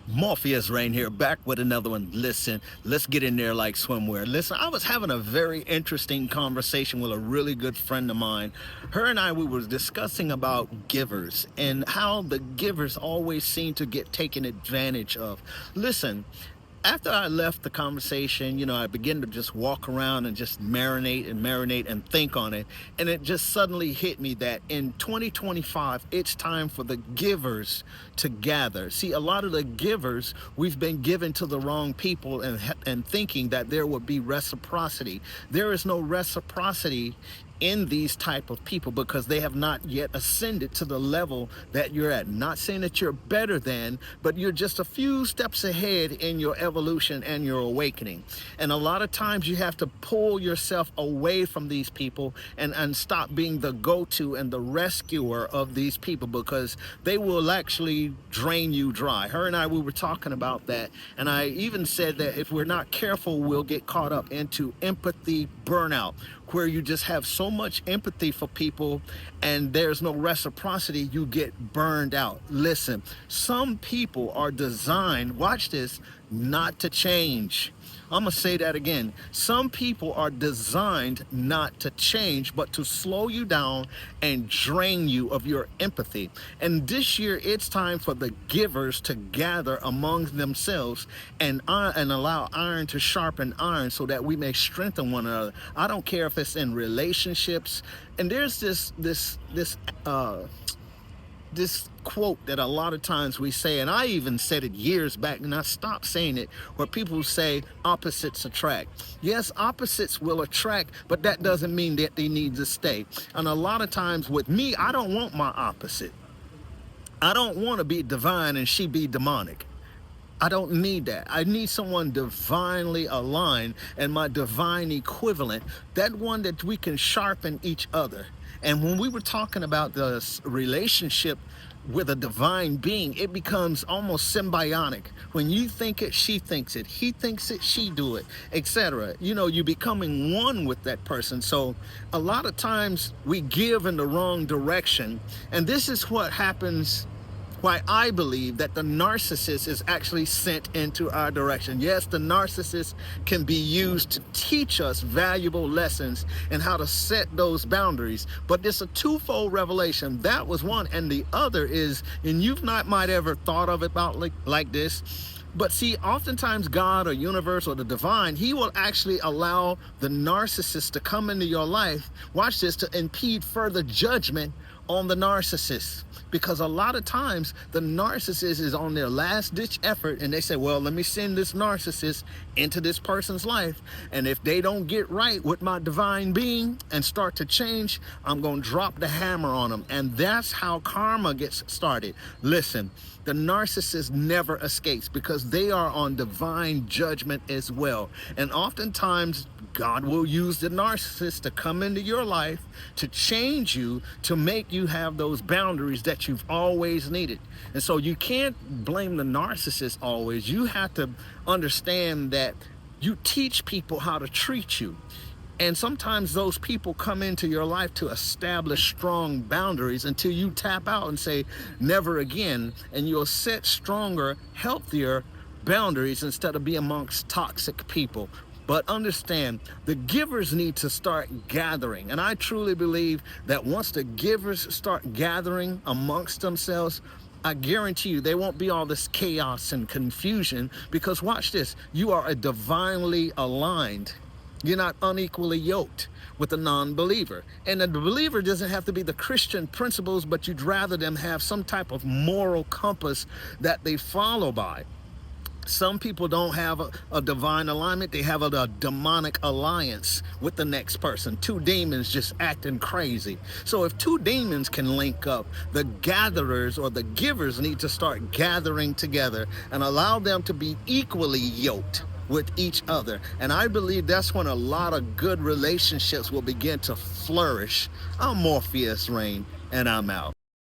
Morpheus Rain here, back with another one. Listen, let's get in there like swimwear. Listen, I was having a very interesting conversation with a really good friend of mine. Her and we were discussing about givers and how the givers always seem to get taken advantage of. Listen, after I left the conversation, I began to just walk around and just marinate and think on it. And it just suddenly hit me that in 2025, it's time for the givers to gather. See, a lot of the givers, we've been given to the wrong people and thinking that there would be reciprocity. There is no reciprocity in these type of people because they have not yet ascended to the level that you're at. Not saying that you're better than, but you're just a few steps ahead in your evolution and your awakening. And a lot of times you have to pull yourself away from these people and stop being the go-to and the rescuer of these people, because they will actually drain you dry. Her and we were talking about that, and I even said that if we're not careful, we'll get caught up into empathy burnout, where you just have so much empathy for people and there's no reciprocity, you get burned out. Listen, some people are designed, watch this, not to change. I'm gonna say that again. Some people are designed not to change, but to slow you down and drain you of your empathy. And this year, it's time for the givers to gather among themselves and allow iron to sharpen iron so that we may strengthen one another. I don't care if it's in relationships. And there's this quote that a lot of times we say, and I even said it years back and I stopped saying it, where people say opposites attract. Yes, opposites will attract, but that doesn't mean that they need to stay. And a lot of times with me, I don't want my opposite. I don't want to be divine and she be demonic. I don't need that. I need someone divinely aligned, and my divine equivalent, that one that we can sharpen each other. And when we were talking about the relationship with a divine being, it becomes almost symbiotic. When you think it, she thinks it. He thinks it, she do it, etc. You're becoming one with that person. So a lot of times we give in the wrong direction. And this is what happens, why I believe that the narcissist is actually sent into our direction. Yes, the narcissist can be used to teach us valuable lessons and how to set those boundaries, but it's a twofold revelation. That was one, and the other is, and you've not might ever thought of it about like this, but see, oftentimes God or universe or the divine, he will actually allow the narcissist to come into your life, watch this, to impede further judgment on the narcissist. Because a lot of times the narcissist is on their last ditch effort and they say, well, let me send this narcissist into this person's life. And if they don't get right with my divine being and start to change, I'm going to drop the hammer on them. And that's how karma gets started. Listen, the narcissist never escapes because they are on divine judgment as well. And oftentimes God will use the narcissist to come into your life to change you, to make you have those boundaries that you've always needed. And so you can't blame the narcissist always. You have to understand that you teach people how to treat you. And sometimes those people come into your life to establish strong boundaries until you tap out and say, never again. And you'll set stronger, healthier boundaries instead of being amongst toxic people. But understand, the givers need to start gathering. And I truly believe that once the givers start gathering amongst themselves, I guarantee you there won't be all this chaos and confusion, because watch this, you are a divinely aligned. You're not unequally yoked with a non-believer. And the believer doesn't have to be the Christian principles, but you'd rather them have some type of moral compass that they follow by. Some people don't have a divine alignment. They have a demonic alliance with the next person. Two demons just acting crazy. So if two demons can link up, the gatherers or the givers need to start gathering together and allow them to be equally yoked with each other. And I believe that's when a lot of good relationships will begin to flourish. I'm Morpheus Rain, and I'm out.